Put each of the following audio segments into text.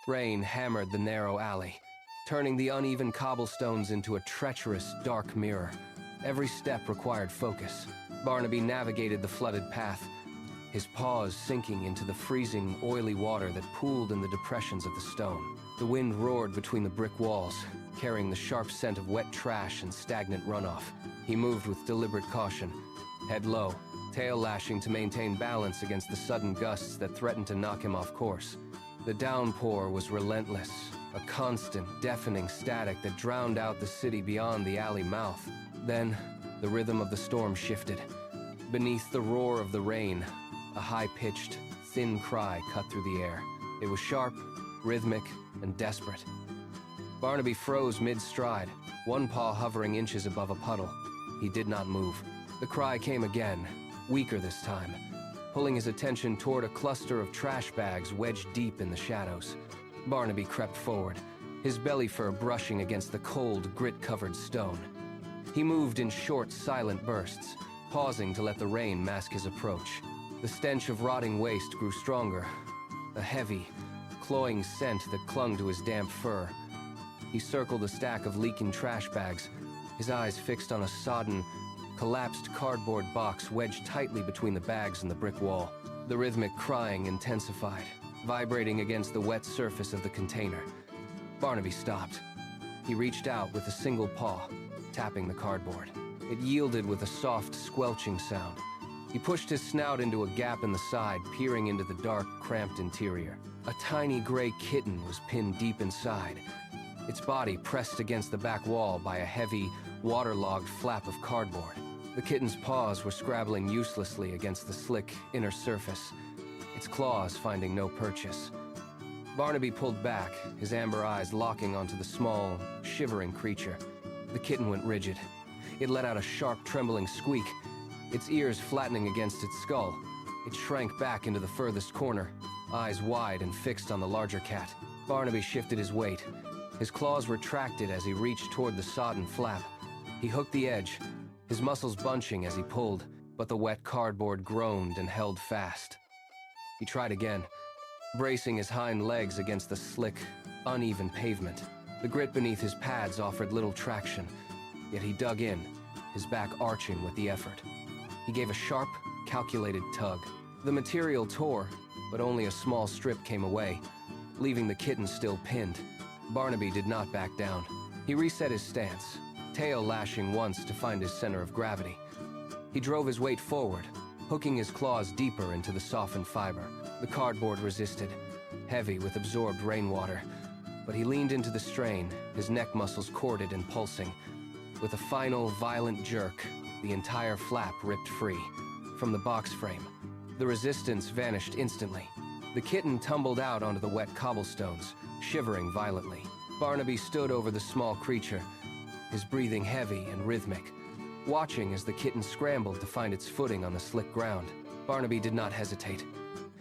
Rain hammered the narrow alley, turning the uneven cobblestones into a treacherous, dark mirror. Every step required focus. Barnaby navigated the flooded path, his paws sinking into the freezing, oily water that pooled in the depressions of the stone. The wind roared between the brick walls, carrying the sharp scent of wet trash and stagnant runoff. He moved with deliberate caution, head low, tail lashing to maintain balance against the sudden gusts that threatened to knock him off course. The downpour was relentless, a constant, deafening static that drowned out the city beyond the alley mouth. Then, the rhythm of the storm shifted. Beneath the roar of the rain, a high-pitched, thin cry cut through the air. It was sharp, rhythmic, and desperate. Barnaby froze mid-stride, one paw hovering inches above a puddle. He did not move. The cry came again, weaker this time, pulling his attention toward a cluster of trash bags wedged deep in the shadows. Barnaby crept forward, his belly fur brushing against the cold, grit-covered stone. He moved in short, silent bursts, pausing to let the rain mask his approach. The stench of rotting waste grew stronger, a heavy, cloying scent that clung to his damp fur. He circled a stack of leaking trash bags, his eyes fixed on a sodden, collapsed cardboard box wedged tightly between the bags and the brick wall. The rhythmic crying intensified, vibrating against the wet surface of the container. Barnaby stopped. He reached out with a single paw, tapping the cardboard. It yielded with a soft, squelching sound. He pushed his snout into a gap in the side, peering into the dark, cramped interior. A tiny gray kitten was pinned deep inside, its body pressed against the back wall by a heavy, waterlogged flap of cardboard. The kitten's paws were scrabbling uselessly against the slick, inner surface, its claws finding no purchase. Barnaby pulled back, his amber eyes locking onto the small, shivering creature. The kitten went rigid. It let out a sharp, trembling squeak, its ears flattening against its skull. It shrank back into the furthest corner, eyes wide and fixed on the larger cat. Barnaby shifted his weight. His claws retracted as he reached toward the sodden flap. He hooked the edge, his muscles bunching as he pulled, but the wet cardboard groaned and held fast. He tried again, bracing his hind legs against the slick, uneven pavement. The grit beneath his pads offered little traction, yet he dug in, his back arching with the effort. He gave a sharp, calculated tug. The material tore, but only a small strip came away, leaving the kitten still pinned. Barnaby did not back down. He reset his stance, tail lashing once to find his center of gravity. He drove his weight forward, hooking his claws deeper into the softened fiber. The cardboard resisted, heavy with absorbed rainwater, but he leaned into the strain, his neck muscles corded and pulsing. With a final, violent jerk, the entire flap ripped free from the box frame. The resistance vanished instantly. The kitten tumbled out onto the wet cobblestones, shivering violently. Barnaby stood over the small creature, his breathing heavy and rhythmic, watching as the kitten scrambled to find its footing on the slick ground. Barnaby did not hesitate.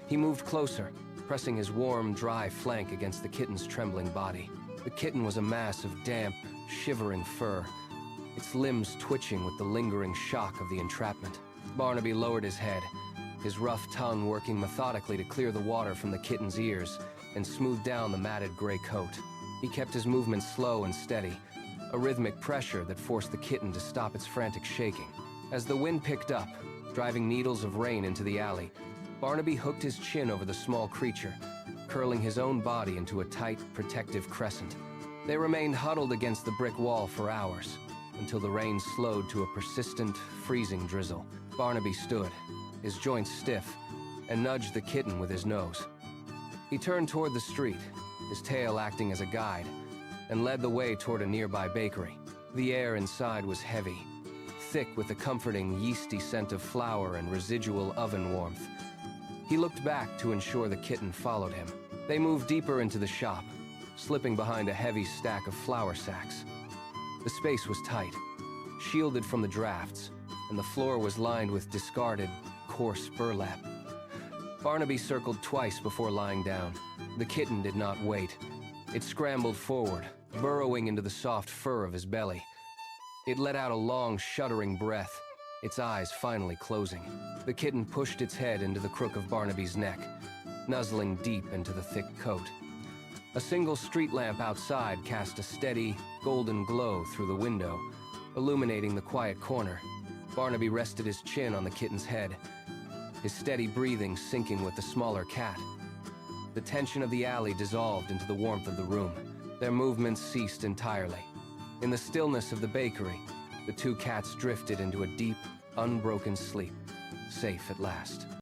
He moved closer, pressing his warm, dry flank against the kitten's trembling body. The kitten was a mass of damp, shivering fur, its limbs twitching with the lingering shock of the entrapment. Barnaby lowered his head, his rough tongue working methodically to clear the water from the kitten's ears and smooth down the matted gray coat. He kept his movements slow and steady, a rhythmic pressure that forced the kitten to stop its frantic shaking. As the wind picked up, driving needles of rain into the alley, Barnaby hooked his chin over the small creature, curling his own body into a tight, protective crescent. They remained huddled against the brick wall for hours, until the rain slowed to a persistent, freezing drizzle. Barnaby stood, his joints stiff, and nudged the kitten with his nose. He turned toward the street, his tail acting as a guide, and led the way toward a nearby bakery. The air inside was heavy, thick with the comforting, yeasty scent of flour and residual oven warmth. He looked back to ensure the kitten followed him. They moved deeper into the shop, slipping behind a heavy stack of flour sacks. The space was tight, shielded from the drafts, and the floor was lined with discarded, coarse burlap. Barnaby circled twice before lying down. The kitten did not wait. It scrambled forward, burrowing into the soft fur of his belly. It let out a long, shuddering breath, its eyes finally closing. The kitten pushed its head into the crook of Barnaby's neck, nuzzling deep into the thick coat. A single street lamp outside cast a steady, golden glow through the window, illuminating the quiet corner. Barnaby rested his chin on the kitten's head, his steady breathing syncing with the smaller cat. The tension of the alley dissolved into the warmth of the room. Their movements ceased entirely. In the stillness of the bakery, the two cats drifted into a deep, unbroken sleep, safe at last.